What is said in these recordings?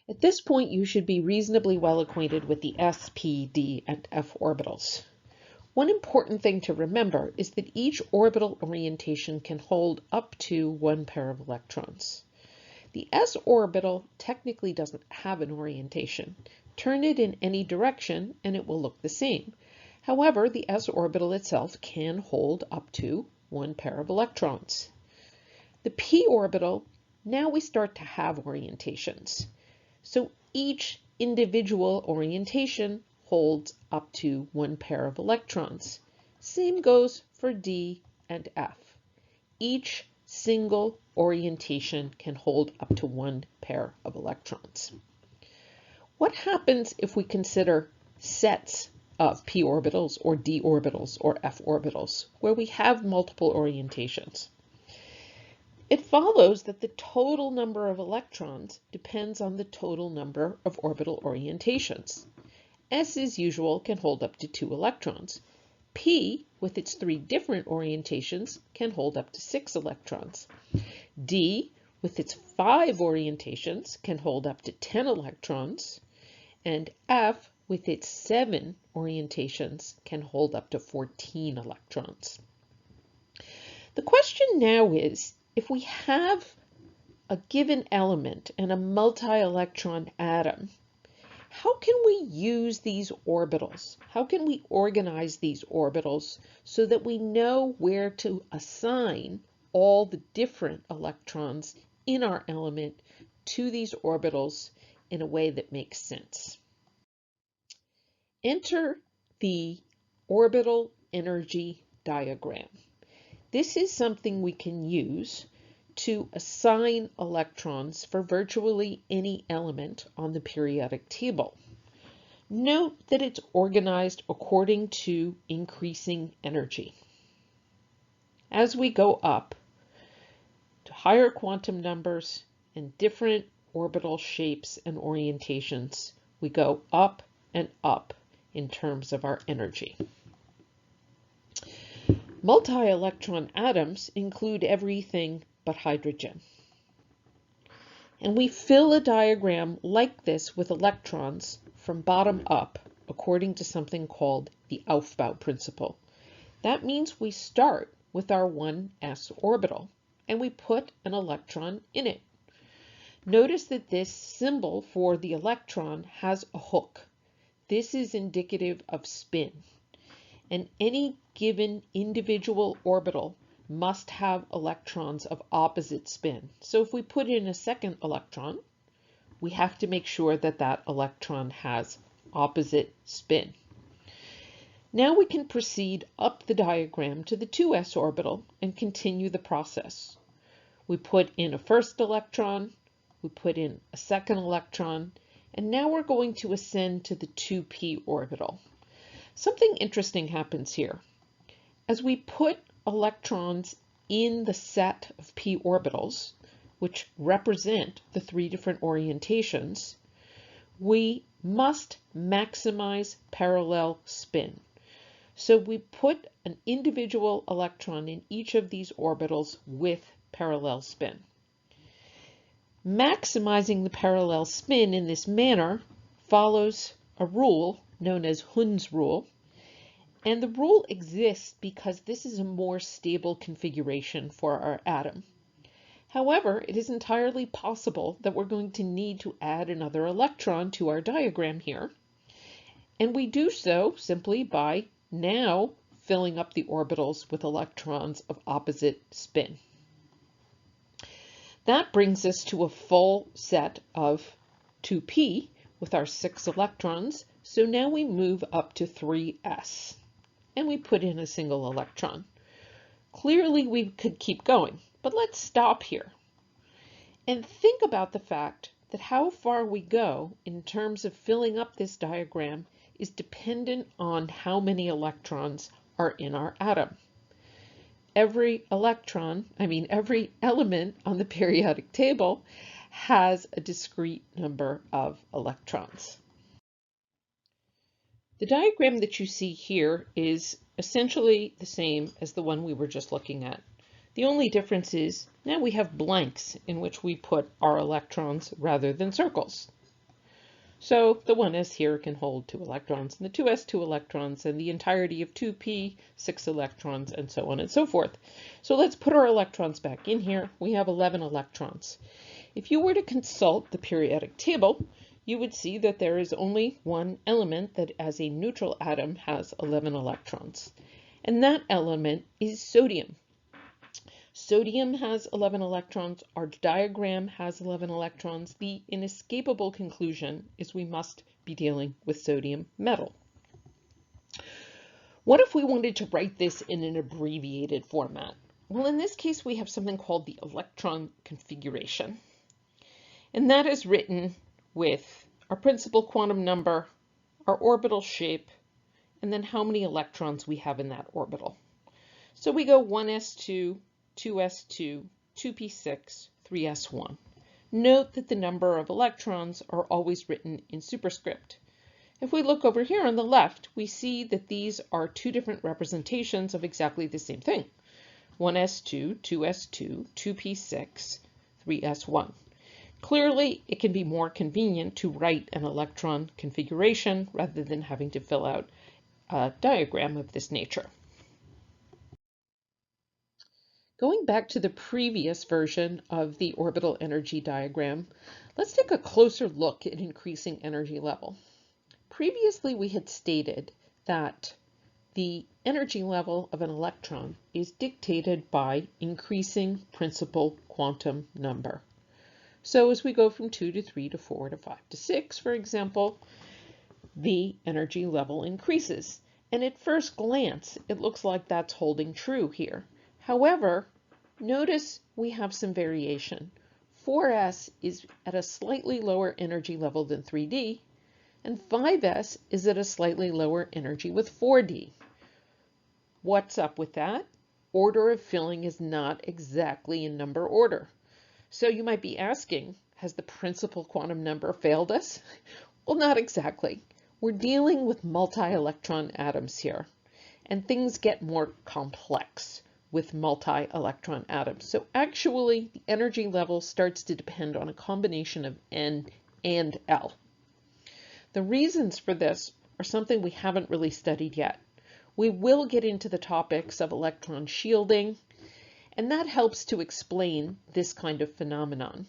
At this point, you should be reasonably well acquainted with the s, p, d, and f orbitals. One important thing to remember is that each orbital orientation can hold up to one pair of electrons. The s orbital technically doesn't have an orientation. Turn it in any direction and it will look the same. However, the s orbital itself can hold up to one pair of electrons. The p orbital, now we start to have orientations. So each individual orientation holds up to one pair of electrons. Same goes for D and F. Each single orientation can hold up to one pair of electrons. What happens if we consider sets of p orbitals or d orbitals or f orbitals where we have multiple orientations? It follows that the total number of electrons depends on the total number of orbital orientations. S, as usual, can hold up to 2 electrons. P, with its 3 different orientations, can hold up to 6 electrons. D, with its 5 orientations, can hold up to 10 electrons. And F, with its 7 orientations, can hold up to 14 electrons. The question now is, if we have a given element and a multi-electron atom, how can we use these orbitals? How can we organize these orbitals so that we know where to assign all the different electrons in our element to these orbitals in a way that makes sense? Enter the orbital energy diagram. This is something we can use to assign electrons for virtually any element on the periodic table. Note that it's organized according to increasing energy. As we go up to higher quantum numbers and different orbital shapes and orientations, we go up and up in terms of our energy. Multi-electron atoms include everything but hydrogen. And we fill a diagram like this with electrons from bottom up according to something called the Aufbau principle. That means we start with our 1s orbital and we put an electron in it. Notice that this symbol for the electron has a hook. This is indicative of spin. And any given individual orbital must have electrons of opposite spin. So if we put in a second electron, we have to make sure that that electron has opposite spin. Now we can proceed up the diagram to the 2s orbital and continue the process. We put in a first electron, we put in a second electron, and now we're going to ascend to the 2p orbital. Something interesting happens here. As we put electrons in the set of p orbitals, which represent the 3 different orientations, we must maximize parallel spin. So we put an individual electron in each of these orbitals with parallel spin. Maximizing the parallel spin in this manner follows a rule known as Hund's rule. And the rule exists because this is a more stable configuration for our atom. However, it is entirely possible that we're going to need to add another electron to our diagram here. And we do so simply by now filling up the orbitals with electrons of opposite spin. That brings us to a full set of 2p with our 6 electrons. So now we move up to 3s and we put in a single electron. Clearly we could keep going, but let's stop here and think about the fact that how far we go in terms of filling up this diagram is dependent on how many electrons are in our atom. Every element on the periodic table has a discrete number of electrons. The diagram that you see here is essentially the same as the one we were just looking at. The only difference is now we have blanks in which we put our electrons rather than circles. So the 1s here can hold 2 electrons, and the 2s 2 electrons, and the entirety of 2p 6 electrons, and so on and so forth. So let's put our electrons back in here. We have 11 electrons. If you were to consult the periodic table, you would see that there is only one element that as a neutral atom has 11 electrons, and that element is sodium. Sodium has 11 electrons. Our diagram has 11 electrons. The inescapable conclusion is we must be dealing with sodium metal. What if we wanted to write this in an abbreviated format? Well, in this case, we have something called the electron configuration. And that is written with our principal quantum number, our orbital shape, and then how many electrons we have in that orbital. So we go 1s2, 2s2, 2p6, 3s1. Note that the number of electrons are always written in superscript. If we look over here on the left, we see that these are two different representations of exactly the same thing. 1s2, 2s2, 2p6, 3s1. Clearly, it can be more convenient to write an electron configuration rather than having to fill out a diagram of this nature. Going back to the previous version of the orbital energy diagram, let's take a closer look at increasing energy level. Previously, we had stated that the energy level of an electron is dictated by increasing principal quantum number. So as we go from 2 to 3 to 4 to 5 to 6, for example, the energy level increases. And at first glance, it looks like that's holding true here. However, notice we have some variation. 4s is at a slightly lower energy level than 3d, and 5s is at a slightly lower energy with 4d. What's up with that? Order of filling is not exactly in number order. So you might be asking, has the principal quantum number failed us? Well, not exactly. We're dealing with multi-electron atoms here, and things get more complex with multi-electron atoms. So actually, the energy level starts to depend on a combination of N and L. The reasons for this are something we haven't really studied yet. We will get into the topics of electron shielding, and that helps to explain this kind of phenomenon.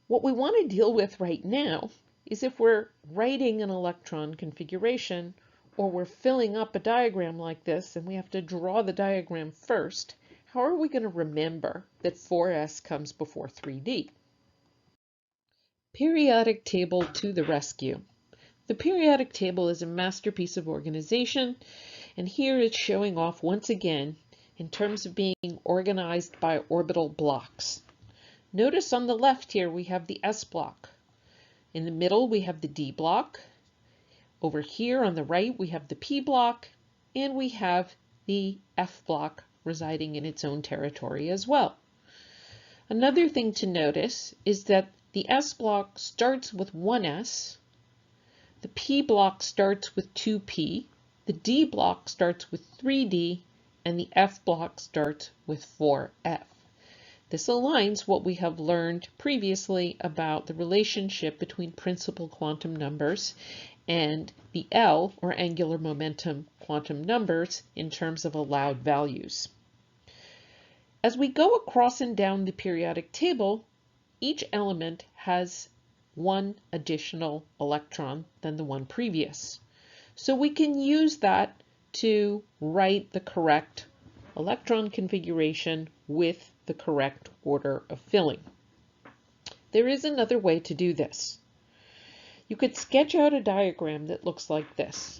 What we want to deal with right now is if we're writing an electron configuration, or we're filling up a diagram like this and we have to draw the diagram first, how are we going to remember that 4s comes before 3d? Periodic table to the rescue. The periodic table is a masterpiece of organization, and here it's showing off once again in terms of being organized by orbital blocks. Notice on the left here we have the s block. In the middle we have the d block. Over here on the right we have the p block, and we have the f block residing in its own territory as well. Another thing to notice is that the s block starts with 1s, the p block starts with 2p, the d block starts with 3d, and the f block starts with 4f. This aligns what we have learned previously about the relationship between principal quantum numbers and the L, or angular momentum quantum numbers, in terms of allowed values. As we go across and down the periodic table, each element has one additional electron than the one previous. So we can use that to write the correct electron configuration with the correct order of filling. There is another way to do this. You could sketch out a diagram that looks like this,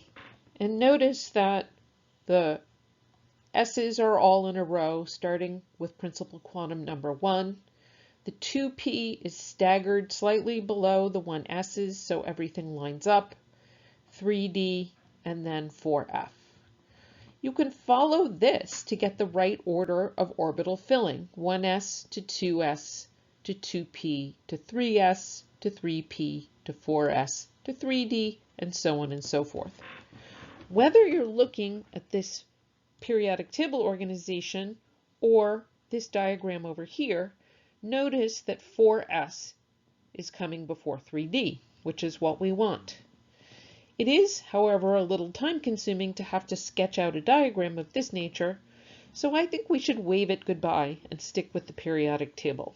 and notice that the S's are all in a row, starting with principal quantum number 1. The 2p is staggered slightly below the 1s's, so everything lines up, 3d, and then 4f. You can follow this to get the right order of orbital filling, 1s to 2s to 2p to 3s to 3p to 4s to 3d, and so on and so forth. Whether you're looking at this periodic table organization or this diagram over here, notice that 4s is coming before 3d. which is what we want. It is, however, a little time-consuming to have to sketch out a diagram of this nature, so I think we should wave it goodbye and stick with the periodic table.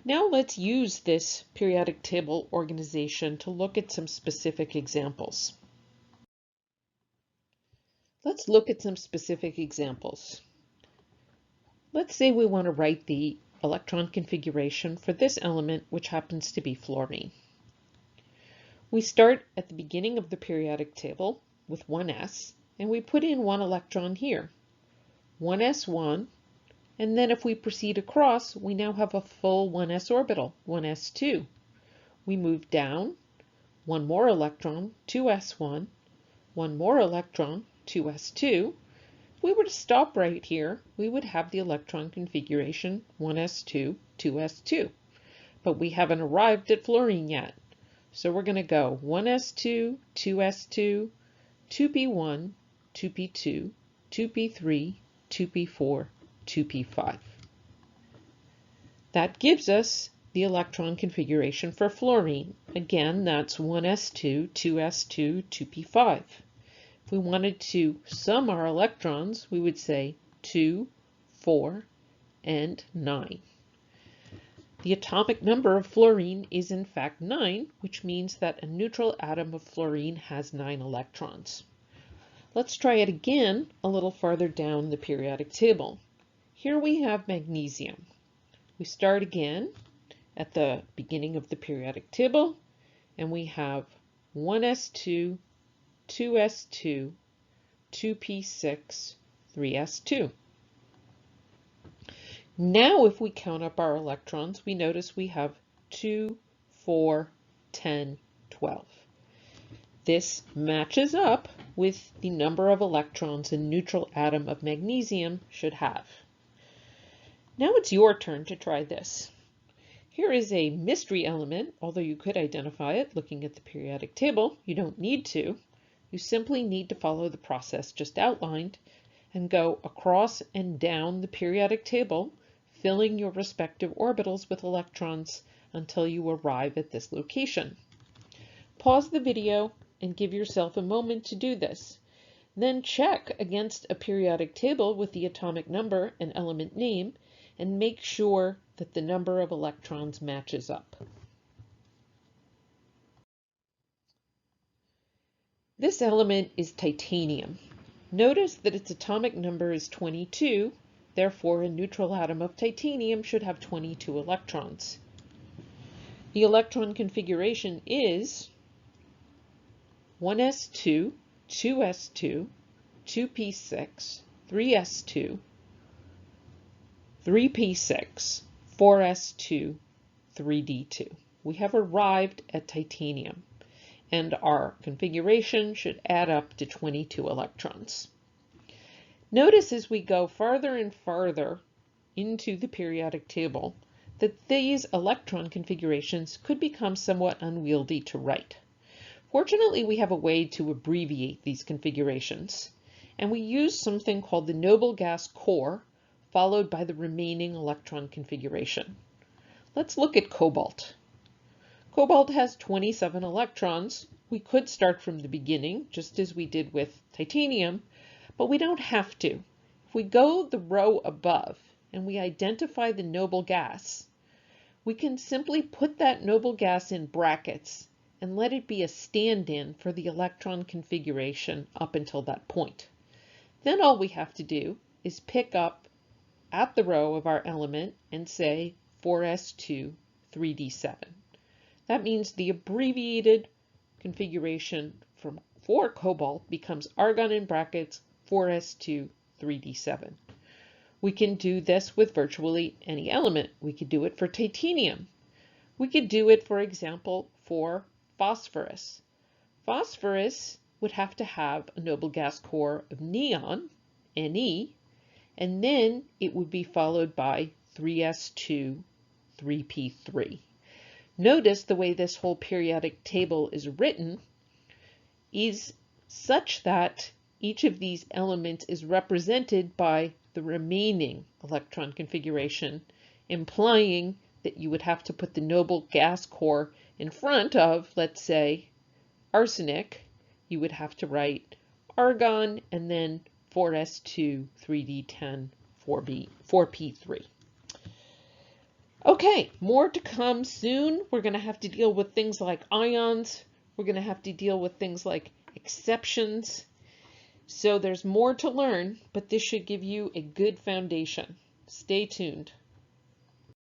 Now let's use this periodic table organization to look at some specific examples. Let's look at some specific examples. Let's say we want to write the electron configuration for this element, which happens to be fluorine. We start at the beginning of the periodic table with 1s, and we put in one electron here, 1s1, and then if we proceed across, we now have a full 1s orbital, 1s2. We move down, one more electron, 2s1, one more electron, 2s2. If we were to stop right here, we would have the electron configuration 1s2, 2s2. But we haven't arrived at fluorine yet. So we're going to go 1s2, 2s2, 2p1, 2p2, 2p3, 2p4, 2p5. That gives us the electron configuration for fluorine. Again, that's 1s2, 2s2, 2p5. If we wanted to sum our electrons, we would say 2, 4, and 9. The atomic number of fluorine is in fact 9, which means that a neutral atom of fluorine has 9 electrons. Let's try it again a little farther down the periodic table. Here we have magnesium. We start again at the beginning of the periodic table, and we have 1s2, 2s2, 2p6, 3s2. Now if we count up our electrons, we notice we have 2, 4, 10, 12. This matches up with the number of electrons a neutral atom of magnesium should have. Now it's your turn to try this. Here is a mystery element, although you could identify it looking at the periodic table. You don't need to. You simply need to follow the process just outlined and go across and down the periodic table, filling your respective orbitals with electrons until you arrive at this location. Pause the video and give yourself a moment to do this. Then check against a periodic table with the atomic number and element name and make sure that the number of electrons matches up. This element is titanium. Notice that its atomic number is 22, therefore a neutral atom of titanium should have 22 electrons. The electron configuration is 1s2, 2s2, 2p6, 3s2, 3p6, 4s2, 3d2. We have arrived at titanium, and our configuration should add up to 22 electrons. Notice as we go farther and farther into the periodic table that these electron configurations could become somewhat unwieldy to write. Fortunately, we have a way to abbreviate these configurations, and we use something called the noble gas core, followed by the remaining electron configuration. Let's look at cobalt. Cobalt has 27 electrons. We could start from the beginning, just as we did with titanium, but we don't have to. If we go the row above and we identify the noble gas, we can simply put that noble gas in brackets and let it be a stand-in for the electron configuration up until that point. Then all we have to do is pick up at the row of our element and say 4s2, 3d7. That means the abbreviated configuration for cobalt becomes argon in brackets 4s2, 3d7. We can do this with virtually any element. We could do it for titanium. We could do it, for example, for phosphorus. Phosphorus would have to have a noble gas core of neon, Ne, and then it would be followed by 3s2, 3p3. Notice the way this whole periodic table is written is such that each of these elements is represented by the remaining electron configuration, implying that you would have to put the noble gas core In front of, let's say, arsenic, you would have to write argon and then 4s2, 3d10, 4p3. Okay, more to come soon. We're going to have to deal with things like ions. We're going to have to deal with things like exceptions. So there's more to learn, but this should give you a good foundation. Stay tuned.